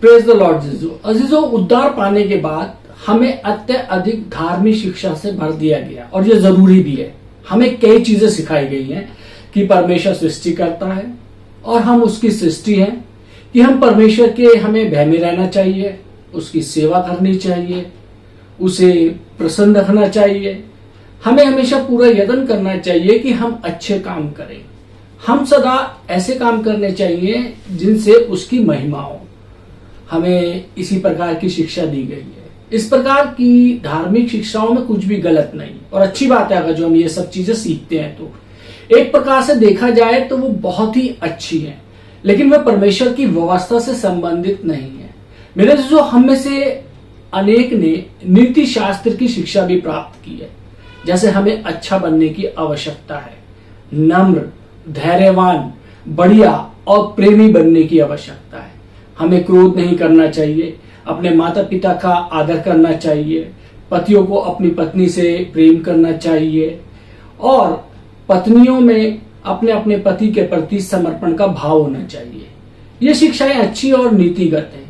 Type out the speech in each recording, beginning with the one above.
Praise the Lord जीजो। अजीजो, उद्धार पाने के बाद हमें अत्यधिक धार्मिक शिक्षा से भर दिया गया और ये जरूरी भी है। हमें कई चीजें सिखाई गई हैं कि परमेश्वर सृष्टि करता है और हम उसकी सृष्टि हैं, कि हम परमेश्वर के हमें भय में रहना चाहिए, उसकी सेवा करनी चाहिए, उसे प्रसन्न रखना चाहिए। हमें हमेशा पूरा यत्न करना चाहिए कि हम अच्छे काम करें। हम सदा ऐसे काम करने चाहिए जिनसे उसकी महिमा हो। हमें इसी प्रकार की शिक्षा दी गई है। इस प्रकार की धार्मिक शिक्षाओं में कुछ भी गलत नहीं और अच्छी बात है अगर जो हम ये सब चीजें सीखते हैं तो एक प्रकार से देखा जाए तो वो बहुत ही अच्छी है, लेकिन वह परमेश्वर की व्यवस्था से संबंधित नहीं है। मेरे जो हम में से अनेक ने नीति शास्त्र की शिक्षा भी प्राप्त की है, जैसे हमें अच्छा बनने की आवश्यकता है, नम्र, धैर्यवान, बढ़िया और प्रेमी बनने की आवश्यकता है। हमें क्रोध नहीं करना चाहिए, अपने माता पिता का आदर करना चाहिए, पतियों को अपनी पत्नी से प्रेम करना चाहिए और पत्नियों में अपने अपने पति के प्रति समर्पण का भाव होना चाहिए। ये शिक्षाएं अच्छी और नीतिगत हैं,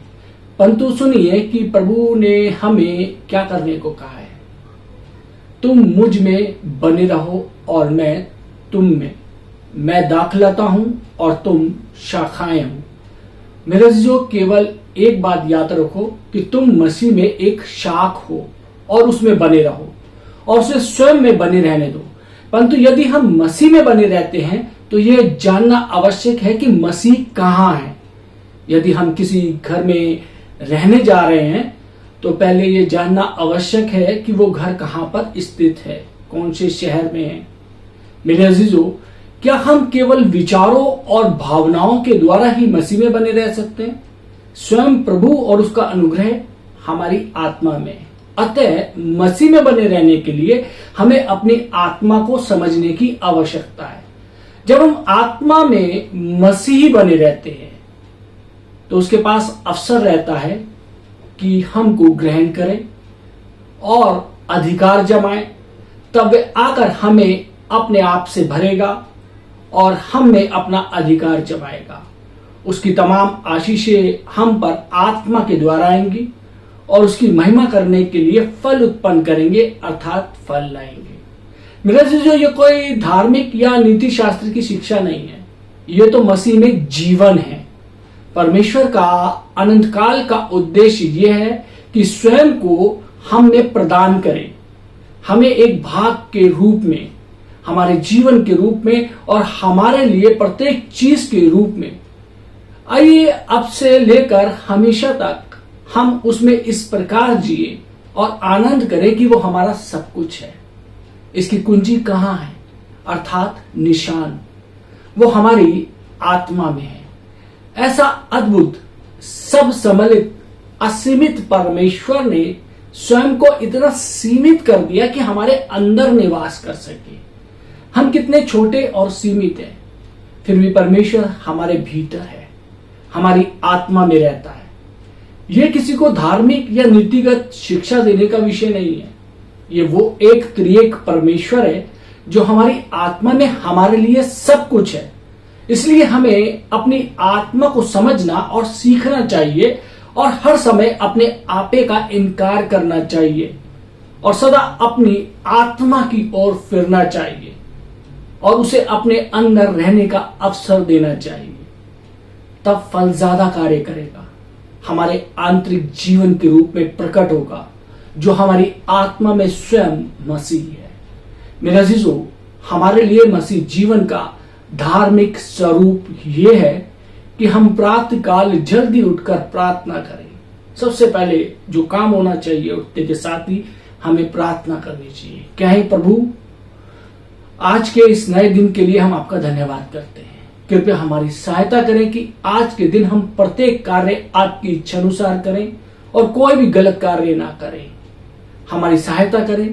परंतु सुनिए कि प्रभु ने हमें क्या करने को कहा है। तुम मुझ में बने रहो और मैं तुम में, मैं दाखलता हूं और तुम शाखाएं हो। मेरे जो केवल एक बात याद रखो कि तुम मसीह में एक शाख हो और उसमें बने रहो और उसे स्वयं में बने रहने दो। परंतु यदि हम मसीह में बने रहते हैं तो यह जानना आवश्यक है कि मसीह कहाँ है। यदि हम किसी घर में रहने जा रहे हैं तो पहले ये जानना आवश्यक है कि वो घर कहाँ पर स्थित है, कौन से शहर में है। मेरे अजीजों, क्या हम केवल विचारों और भावनाओं के द्वारा ही मसीह में बने रह सकते हैं? स्वयं प्रभु और उसका अनुग्रह हमारी आत्मा में है। अतः मसीह में बने रहने के लिए हमें अपनी आत्मा को समझने की आवश्यकता है। जब हम आत्मा में मसीही बने रहते हैं तो उसके पास अवसर रहता है कि हमको ग्रहण करें और अधिकार जमाएं। तब वे आकर हमें अपने आप से भरेगा और हम में अपना अधिकार जमाएगा। उसकी तमाम आशीषें हम पर आत्मा के द्वारा आएंगी और उसकी महिमा करने के लिए फल उत्पन्न करेंगे, अर्थात फल लाएंगे। मेरा जो ये कोई धार्मिक या नीति शास्त्र की शिक्षा नहीं है, ये तो मसीह में जीवन है। परमेश्वर का अनंत काल का उद्देश्य यह है कि स्वयं को हम में प्रदान करें, हमें एक भाग के रूप में, हमारे जीवन के रूप में और हमारे लिए प्रत्येक चीज के रूप में। आइए अब से लेकर हमेशा तक हम उसमें इस प्रकार जिए और आनंद करें कि वो हमारा सब कुछ है। इसकी कुंजी कहाँ है? अर्थात निशान वो हमारी आत्मा में है। ऐसा अद्भुत, सब सम्मिलित, असीमित परमेश्वर ने स्वयं को इतना सीमित कर दिया कि हमारे अंदर निवास कर सके। हम कितने छोटे और सीमित हैं, फिर भी परमेश्वर हमारे भीतर है, हमारी आत्मा में रहता है। यह किसी को धार्मिक या नीतिगत शिक्षा देने का विषय नहीं है। ये वो एक त्रिएक परमेश्वर है जो हमारी आत्मा में हमारे लिए सब कुछ है। इसलिए हमें अपनी आत्मा को समझना और सीखना चाहिए और हर समय अपने आपे का इनकार करना चाहिए और सदा अपनी आत्मा की ओर फिरना चाहिए और उसे अपने अंदर रहने का अवसर देना चाहिए। तब फल ज्यादा कार्य करेगा, हमारे आंतरिक जीवन के रूप में प्रकट होगा जो हमारी आत्मा में स्वयं मसीह है। मेरे अजीजों, हमारे लिए मसीह जीवन का धार्मिक स्वरूप यह है कि हम प्रातः काल जल्दी उठकर प्रार्थना करें। सबसे पहले जो काम होना चाहिए, उठने के साथ ही हमें प्रार्थना करनी चाहिए। क्या है प्रभु, आज के इस नए दिन के लिए हम आपका धन्यवाद करते हैं। कृपया हमारी सहायता करें कि आज के दिन हम प्रत्येक कार्य आपकी इच्छा अनुसार करें और कोई भी गलत कार्य ना करें। हमारी सहायता करें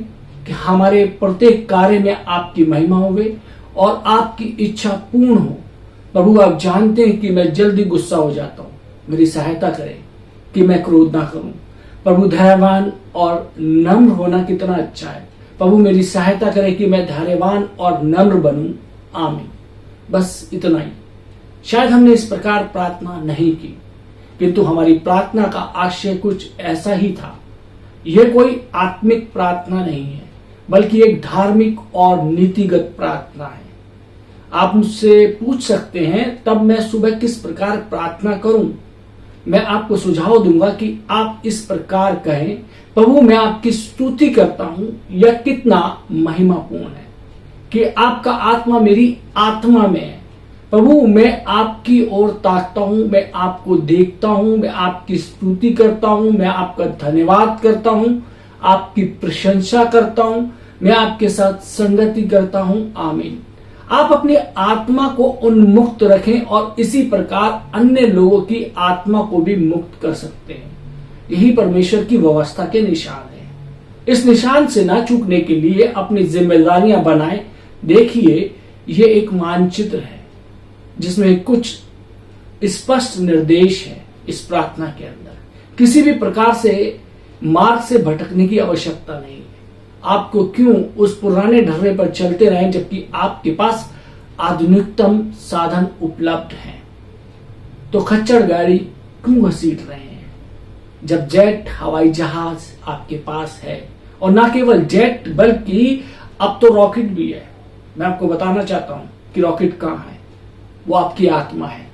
कि हमारे प्रत्येक कार्य में आपकी महिमा होवे और आपकी इच्छा पूर्ण हो। प्रभु, आप जानते हैं कि मैं जल्दी गुस्सा हो जाता हूँ, मेरी सहायता करें कि मैं क्रोध ना करूं। प्रभु, धैर्यवान और नम्र होना कितना अच्छा है। प्रभु, मेरी सहायता करें कि मैं धैर्यवान और नम्र बनूं। आमीन। बस इतना ही। शायद हमने इस प्रकार प्रार्थना नहीं की, किंतु हमारी प्रार्थना का आशय कुछ ऐसा ही था। यह कोई आत्मिक प्रार्थना नहीं है, बल्कि एक धार्मिक और नीतिगत प्रार्थना है। आप मुझसे पूछ सकते हैं तब मैं सुबह किस प्रकार प्रार्थना करूं? मैं आपको सुझाव दूंगा कि आप इस प्रकार कहें, प्रभु मैं आपकी स्तुति करता हूं। यह कितना महिमापूर्ण है कि आपका आत्मा मेरी आत्मा में है। प्रभु मैं आपकी ओर ताकता हूं, मैं आपको देखता हूं, मैं आपकी स्तुति करता हूं, मैं आपका धन्यवाद करता हूं, आपकी प्रशंसा करता हूं, मैं आपके साथ संगति करता हूं। आमीन। आप अपनी आत्मा को उन्मुक्त रखें और इसी प्रकार अन्य लोगों की आत्मा को भी मुक्त कर सकते हैं। यही परमेश्वर की व्यवस्था के निशान है। इस निशान से ना चूकने के लिए अपनी जिम्मेदारियां बनाएं। देखिए, यह एक मानचित्र है जिसमें कुछ स्पष्ट निर्देश है। इस प्रार्थना के अंदर किसी भी प्रकार से मार्ग से भटकने की आवश्यकता नहीं है। आपको क्यों उस पुराने ढर्रे पर चलते रहें जबकि आपके पास आधुनिकतम साधन उपलब्ध हैं? तो खच्चर गाड़ी क्यों घसीट रहे हैं जब जेट हवाई जहाज आपके पास है? और ना केवल जेट बल्कि अब तो रॉकेट भी है। मैं आपको बताना चाहता हूं कि रॉकेट कहां है। वो आपकी आत्मा है।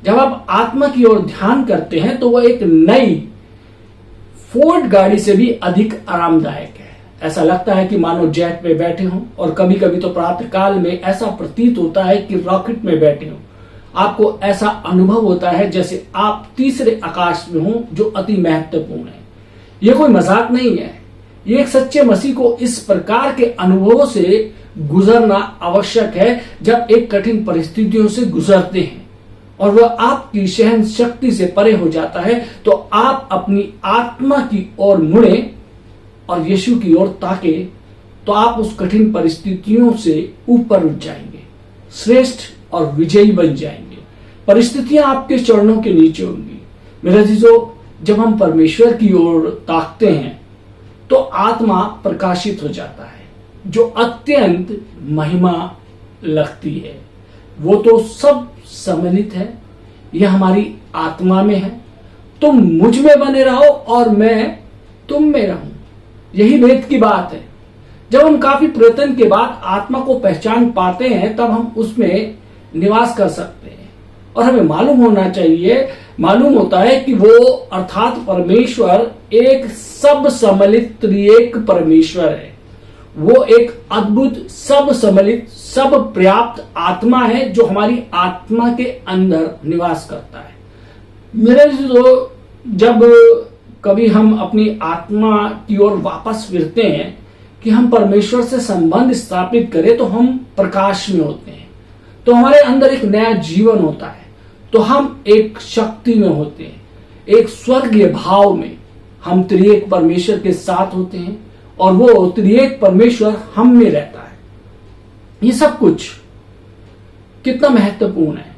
जब आप आत्मा की ओर ध्यान करते हैं तो वह एक नई फोर्ड गाड़ी से भी अधिक आरामदायक है। ऐसा लगता है कि मानो जेट में बैठे हों, और कभी कभी तो प्रातः काल में ऐसा प्रतीत होता है कि रॉकेट में बैठे हों। आपको ऐसा अनुभव होता है जैसे आप तीसरे आकाश में हों, जो अति महत्वपूर्ण है। यह कोई मजाक नहीं है। ये एक सच्चे मसीह को इस प्रकार के अनुभवों से गुजरना आवश्यक है जब एक कठिन परिस्थितियों से गुजरते हैं और वह आपकी सहन शक्ति से परे हो जाता है, तो आप अपनी आत्मा की ओर मुड़े और यीशु की ओर ताके, तो आप उस कठिन परिस्थितियों से ऊपर उठ जाएंगे, श्रेष्ठ और विजयी बन जाएंगे। परिस्थितियां आपके चरणों के नीचे होंगी। मेरे अजीजों, जब हम परमेश्वर की ओर ताकते हैं तो आत्मा प्रकाशित हो जाता है, जो अत्यंत महिमा लगती है। वो तो सब सम्मिलित है। यह हमारी आत्मा में है। तुम मुझ में बने रहो और मैं तुम में रहूं। यही वेद की बात है। जब हम काफी प्रयत्न के बाद आत्मा को पहचान पाते हैं तब हम उसमें निवास कर सकते हैं। और हमें मालूम होता है कि वो अर्थात परमेश्वर एक सब सम्मिलित त्रिएक परमेश्वर है। वो एक अद्भुत सब सम्मिलित सब पर्याप्त आत्मा है जो हमारी आत्मा के अंदर निवास करता है। मेरे जब कभी हम अपनी आत्मा की ओर वापस फिरते हैं कि हम परमेश्वर से संबंध स्थापित करें, तो हम प्रकाश में होते हैं, तो हमारे अंदर एक नया जीवन होता है, तो हम एक शक्ति में होते हैं, एक स्वर्गीय भाव में हम त्रिएक परमेश्वर के साथ होते हैं और वो त्रिएक परमेश्वर हम में रहता है। ये सब कुछ कितना महत्वपूर्ण है।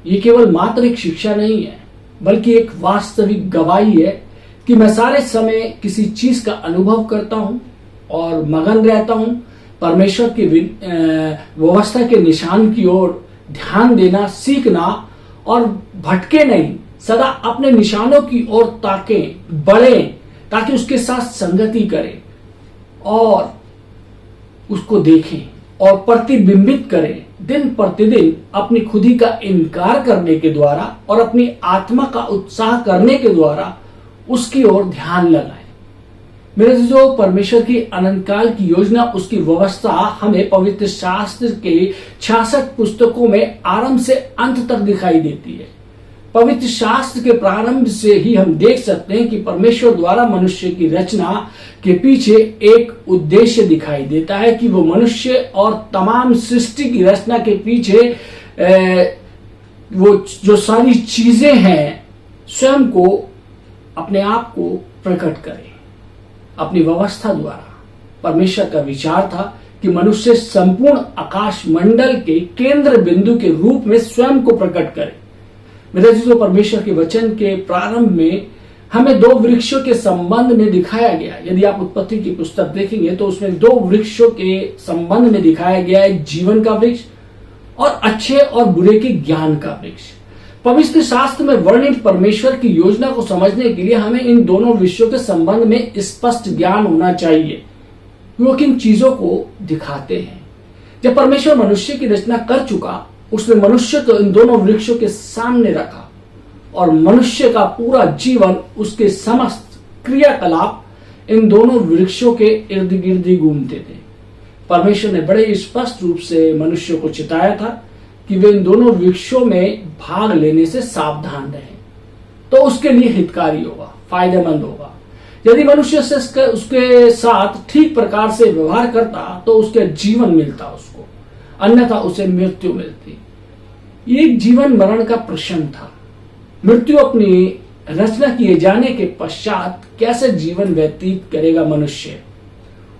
ये केवल मात्र एक शिक्षा नहीं है, बल्कि एक वास्तविक गवाही है कि मैं सारे समय किसी चीज का अनुभव करता हूं और मगन रहता हूं। परमेश्वर की व्यवस्था के निशान की ओर ध्यान देना सीखना और भटके नहीं, सदा अपने निशानों की ओर ताकें, बढ़ें, ताकि उसके साथ संगति करें और उसको देखें और प्रतिबिंबित करें। दिन प्रतिदिन अपनी खुदी का इनकार करने के द्वारा और अपनी आत्मा का उत्साह करने के द्वारा उसकी ओर ध्यान लगाएं। मेरे जो परमेश्वर की अनंत काल की योजना, उसकी व्यवस्था हमें पवित्र शास्त्र के 66 पुस्तकों में आरंभ से अंत तक दिखाई देती है। पवित्र शास्त्र के प्रारंभ से ही हम देख सकते हैं कि परमेश्वर द्वारा मनुष्य की रचना के पीछे एक उद्देश्य दिखाई देता है कि वो मनुष्य और तमाम सृष्टि की रचना के पीछे वो जो सारी चीजें हैं स्वयं को, अपने आप को प्रकट करे अपनी व्यवस्था द्वारा। परमेश्वर का विचार था कि मनुष्य संपूर्ण आकाश मंडल के केंद्र बिंदु के रूप में स्वयं को प्रकट करे। मेरे अजीजों, परमेश्वर के वचन के प्रारंभ में हमें 2 वृक्षों के संबंध में दिखाया गया। यदि आप उत्पत्ति की पुस्तक देखेंगे तो उसमें 2 वृक्षों के संबंध में दिखाया गया है, जीवन का वृक्ष और अच्छे और बुरे के ज्ञान का वृक्ष। पवित्र शास्त्र में वर्णित परमेश्वर की योजना को समझने के लिए हमें इन दोनों विषयों के संबंध में स्पष्ट ज्ञान होना चाहिए। वो किन चीजों को दिखाते हैं। जब परमेश्वर मनुष्य की रचना कर चुका, उसने मनुष्य को इन दोनों वृक्षों के सामने रखा और मनुष्य का पूरा जीवन, उसके समस्त क्रियाकलाप इन दोनों वृक्षों के इर्द गिर्द ही घूमते थे। परमेश्वर ने बड़े स्पष्ट रूप से मनुष्य को चिताया था कि वे इन दोनों वृक्षों में भाग लेने से सावधान रहें, तो उसके लिए हितकारी होगा, फायदेमंद होगा। यदि मनुष्य से उसके साथ ठीक प्रकार से व्यवहार करता तो उसके जीवन मिलता उसको, अन्यथा उसे मृत्यु मिलती। ये जीवन मरण का प्रश्न था। मृत्यु अपनी रचना किए जाने के पश्चात कैसे जीवन व्यतीत करेगा मनुष्य,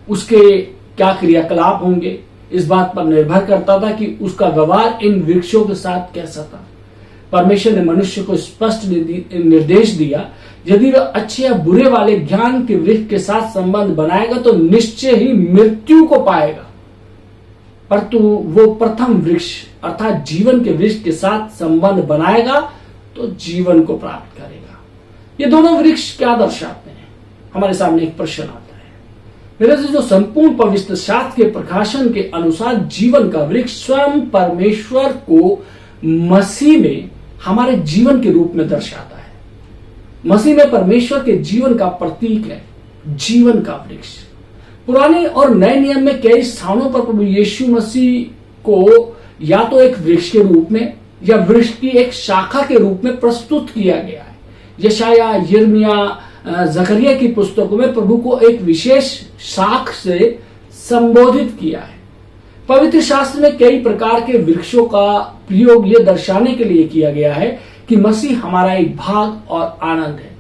उसके क्या क्रियाकलाप होंगे, इस बात पर निर्भर करता था कि उसका व्यवहार इन वृक्षों के साथ कैसा था। परमेश्वर ने मनुष्य को स्पष्ट निर्देश दिया, यदि वह अच्छे या बुरे वाले ज्ञान के वृक्ष के साथ संबंध बनाएगा तो निश्चय ही मृत्यु को पाएगा, परंतु वो प्रथम वृक्ष अर्थात जीवन के वृक्ष के साथ संबंध बनाएगा तो जीवन को प्राप्त करेगा। ये दोनों वृक्ष क्या दर्शाते हैं? हमारे सामने एक प्रश्न आता है। मेरे से जो संपूर्ण पवित्र शास्त्र के प्रकाशन के अनुसार जीवन का वृक्ष स्वयं परमेश्वर को मसीह में हमारे जीवन के रूप में दर्शाता है। मसीह में परमेश्वर के जीवन का प्रतीक है जीवन का वृक्ष। पुराने और नए नियम में कई स्थानों पर प्रभु यीशु मसीह को या तो एक वृक्ष के रूप में या वृक्ष की एक शाखा के रूप में प्रस्तुत किया गया है। यशाया, यिर्मयाह, जकरिया की पुस्तकों में प्रभु को एक विशेष शाख से संबोधित किया है। पवित्र शास्त्र में कई प्रकार के वृक्षों का प्रयोग यह दर्शाने के लिए किया गया है कि मसीह हमारा एक भाग और आनंद है।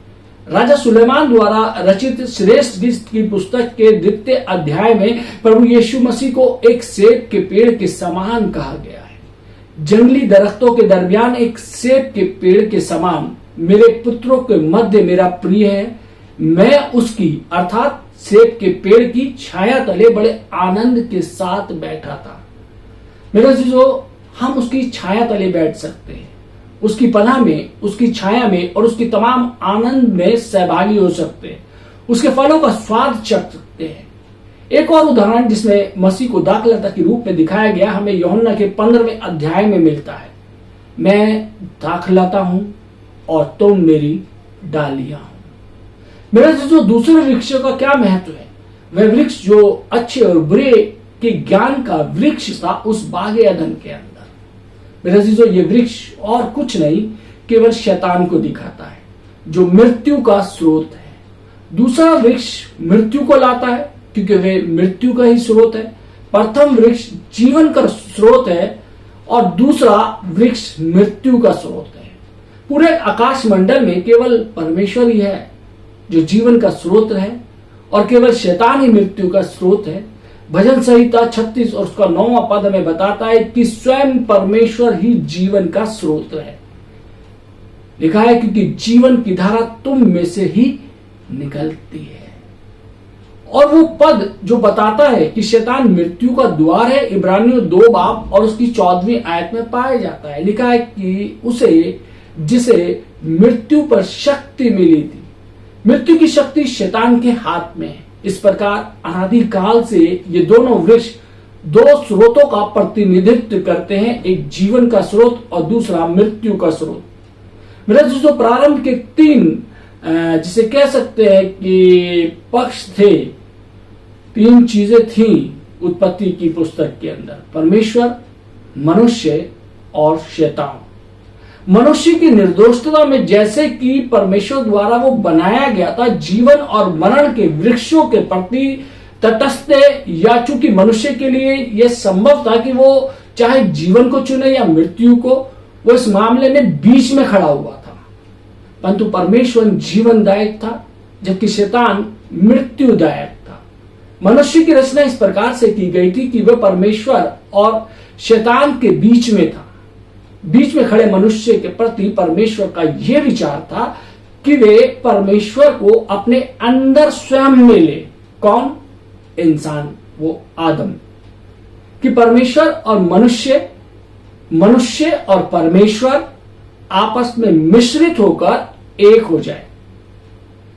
राजा सुलेमान द्वारा रचित श्रेष्ठ गीत की पुस्तक के 2 अध्याय में प्रभु यीशु मसीह को एक सेब के पेड़ के समान कहा गया है। जंगली दरख्तों के दरमियान एक सेब के पेड़ के समान मेरे पुत्रों के मध्य मेरा प्रिय है, मैं उसकी अर्थात सेब के पेड़ की छाया तले बड़े आनंद के साथ बैठा था। मेरे जो हम उसकी छाया तले बैठ सकते हैं, उसकी पनाह में, उसकी छाया में और उसकी तमाम आनंद में सहभागी हो सकते हैं, उसके फलों का स्वाद चख सकते हैं। एक और उदाहरण जिसमें मसीह को दाखलता के रूप में दिखाया गया हमें यूहन्ना के 15वें अध्याय में मिलता है। मैं दाखलता हूं और तुम मेरी डालियां हो। मेरा जो दूसरे वृक्षों का क्या महत्व है? वह वृक्ष जो अच्छे और बुरे के ज्ञान का वृक्ष था उस बागे अदन के अंदर। मेरा जो ये वृक्ष और कुछ नहीं केवल शैतान को दिखाता है जो मृत्यु का स्रोत है। दूसरा वृक्ष मृत्यु को लाता है क्योंकि वे मृत्यु का ही स्रोत है। प्रथम वृक्ष जीवन का स्रोत है और दूसरा वृक्ष मृत्यु का स्रोत है। पूरे आकाश मंडल में केवल परमेश्वर ही है जो जीवन का स्रोत है और केवल शैतान ही मृत्यु का स्रोत है। भजन संहिता 36 और उसका 9वां पद हमें बताता है कि स्वयं परमेश्वर ही जीवन का स्रोत है। लिखा है क्योंकि जीवन की धारा तुम में से ही निकलती है। और वो पद जो बताता है कि शैतान मृत्यु का द्वार है, इब्रानियों 2 बाब और उसकी 14वीं आयत में पाया जाता है। लिखा है कि उसे जिसे मृत्यु पर शक्ति मिली थी, मृत्यु की शक्ति शैतान के हाथ में है। इस प्रकार अनादिकाल से ये दोनों वृक्ष 2 स्रोतों का प्रतिनिधित्व करते हैं, एक जीवन का स्रोत और दूसरा मृत्यु का स्रोत। मेरा जो प्रारंभ के 3 जिसे कह सकते हैं कि पक्ष थे, 3 चीजें थी उत्पत्ति की पुस्तक के अंदर, परमेश्वर, मनुष्य और शैतान। मनुष्य की निर्दोषता में जैसे कि परमेश्वर द्वारा वो बनाया गया था जीवन और मरण के वृक्षों के प्रति तटस्थ, या चूंकि मनुष्य के लिए यह संभव था कि वो चाहे जीवन को चुने या मृत्यु को, वो इस मामले में बीच में खड़ा हुआ था। परंतु परमेश्वर जीवनदायक था जबकि शैतान मृत्युदायक था। मनुष्य की रचना इस प्रकार से की गई थी कि वह परमेश्वर और शैतान के बीच में था। बीच में खड़े मनुष्य के प्रति परमेश्वर का यह विचार था कि वे परमेश्वर को अपने अंदर स्वयं में ले। कौन? इंसान, वो आदम। कि परमेश्वर और मनुष्य, मनुष्य और परमेश्वर आपस में मिश्रित होकर एक हो जाए।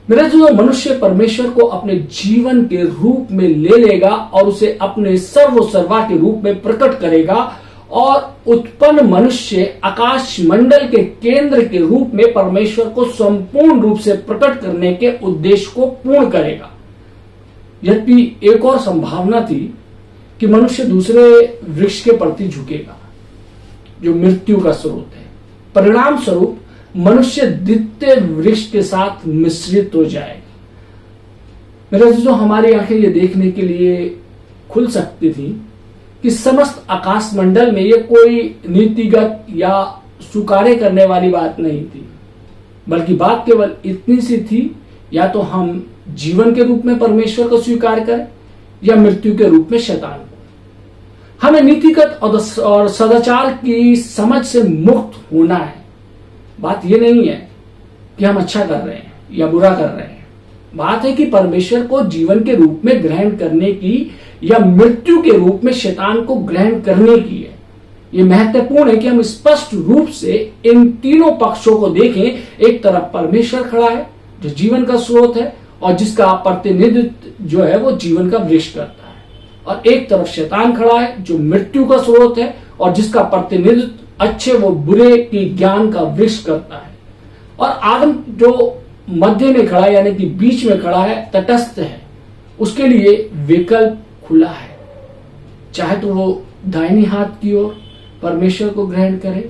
मेरे जो मनुष्य परमेश्वर को अपने जीवन के रूप में ले लेगा और उसे अपने सर्वसर्वा के रूप में प्रकट करेगा और उत्पन्न मनुष्य आकाश मंडल के केंद्र के रूप में परमेश्वर को संपूर्ण रूप से प्रकट करने के उद्देश्य को पूर्ण करेगा। यद्यपि एक और संभावना थी कि मनुष्य दूसरे वृक्ष के प्रति झुकेगा जो मृत्यु का स्रोत है। परिणाम स्वरूप मनुष्य द्वितीय वृक्ष के साथ मिश्रित हो जाएगा। मेरे जो हमारी आंखें ये देखने के लिए खुल सकती थी कि समस्त आकाश मंडल में ये कोई नीतिगत या स्वीकार्य करने वाली बात नहीं थी, बल्कि बात केवल इतनी सी थी, या तो हम जीवन के रूप में परमेश्वर को स्वीकार करें या मृत्यु के रूप में शैतान को। हमें नीतिगत और सदाचार की समझ से मुक्त होना है। बात यह नहीं है कि हम अच्छा कर रहे हैं या बुरा कर रहे हैं। बात है कि परमेश्वर को जीवन के रूप में ग्रहण करने की या मृत्यु के रूप में शैतान को ग्रहण करने की है। यह महत्वपूर्ण है कि हम स्पष्ट रूप से इन तीनों पक्षों को देखें। एक तरफ परमेश्वर खड़ा है जो जीवन का स्रोत है और जिसका प्रतिनिधित्व जो है वो जीवन का वृक्ष करता है, और एक तरफ शैतान खड़ा है जो मृत्यु का स्रोत है और जिसका प्रतिनिधित्व अच्छे व बुरे के ज्ञान का वृक्ष करता है। और आदम जो मध्य में खड़ा है, यानी कि बीच में खड़ा है, तटस्थ है, उसके लिए विकल्प खुला है। चाहे तो वो दाहिनी हाथ की ओर परमेश्वर को ग्रहण करे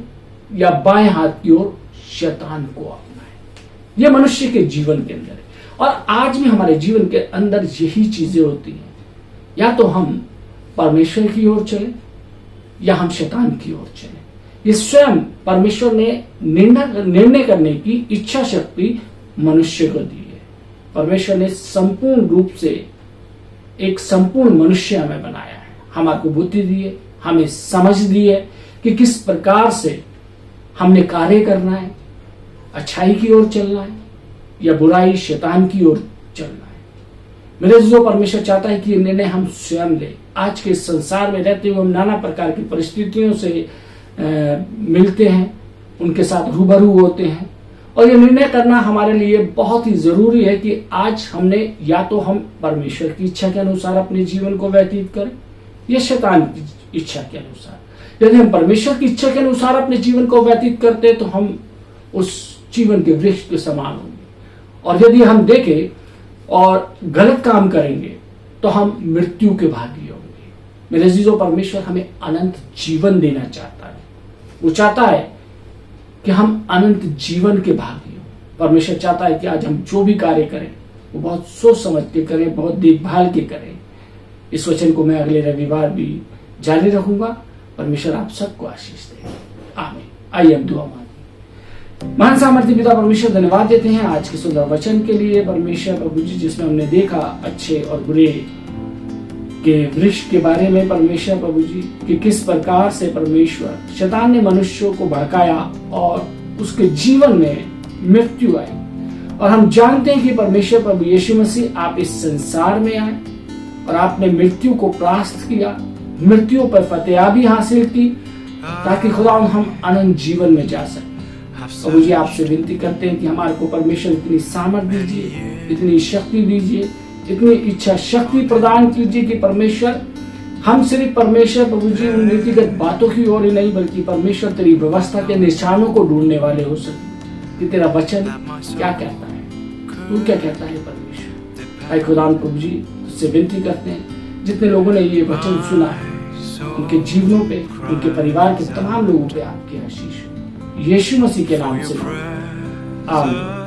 या बाएं हाथ की ओर शैतान को अपनाए। यह मनुष्य के जीवन के अंदर है और आज भी हमारे जीवन के अंदर यही चीजें होती हैं। या तो हम परमेश्वर की ओर चले या हम शैतान की ओर चले। ये स्वयं परमेश्वर ने निर्णय करने की इच्छा शक्ति मनुष्य को दी है। परमेश्वर ने संपूर्ण रूप से एक संपूर्ण मनुष्य हमें बनाया है। हमारे को बुद्धि दी है, हमें समझ दी है कि किस प्रकार से हमने कार्य करना है, अच्छाई की ओर चलना है या बुराई शैतान की ओर चलना है। मेरे जो परमेश्वर चाहता है कि ये निर्णय हम स्वयं ले। आज के संसार में रहते हुए हम नाना प्रकार की परिस्थितियों से मिलते हैं, उनके साथ रूबरू होते हैं, और ये निर्णय करना हमारे लिए बहुत ही जरूरी है कि आज हमने या तो हम परमेश्वर की इच्छा के अनुसार अपने जीवन को व्यतीत करें या शैतान की इच्छा के अनुसार। यदि हम परमेश्वर की इच्छा के अनुसार अपने जीवन को व्यतीत करते हैं तो हम उस जीवन के वृक्ष के समान होंगे, और यदि हम देखें और गलत काम करेंगे तो हम मृत्यु के भागी होंगे। मेरे अजीजों, परमेश्वर हमें अनंत जीवन देना चाहता है। वो चाहता है कि हम अनंत जीवन के भागी हों। परमेश्वर चाहता है कि आज हम जो भी कार्य करें वो बहुत सोच समझ के करें, बहुत देखभाल के करें। इस वचन को मैं अगले रविवार भी जारी रखूंगा। परमेश्वर आप सबको आशीष दे। आमीन। आइए हम दुआ मांगे। महान सामर्थ्य पिता परमेश्वर, धन्यवाद देते हैं आज के सुंदर वचन के लिए। परमेश्वर प्रभु जी, जिसमें हमने देखा अच्छे और बुरे के वृक्ष के बारे में परमेश्वर प्रभु जी कि किस प्रकार से परमेश्वर शैतान ने मनुष्यों को भड़काया और उसके जीवन में मृत्यु आई। और हम जानते हैं कि परमेश्वर प्रभु यीशु मसीह आप इस संसार में आए और आपने मृत्यु को परास्त किया, मृत्यु पर फतेहाबी हासिल की, ताकि खुदा हम अनंत जीवन में जा सके। प्रभु जी, आपसे विनती करते हैं कि हमारे को परमेश्वर इतनी सामर्थ्य दीजिए, इतनी शक्ति दीजिए, इतनी इच्छा शक्ति प्रदान कीजिए कि परमेश्वर हम सिर्फ परमेश्वर प्रभु जी उन नीतिगत बातों की ओर ही नहीं, बल्कि परमेश्वर तेरी व्यवस्था के निशानों को ढूंढने वाले हो सके कि तेरा वचन क्या कहता है, तू क्या कहता है। परमेश्वर आए खुदा प्रभु जी, तुझसे विनती करते हैं जितने लोगों ने ये वचन सुना है उनके जीवनों पे, उनके परिवार के तमाम लोगों पे आपकी आशीष हो। यीशु मसीह के नाम से आमीन।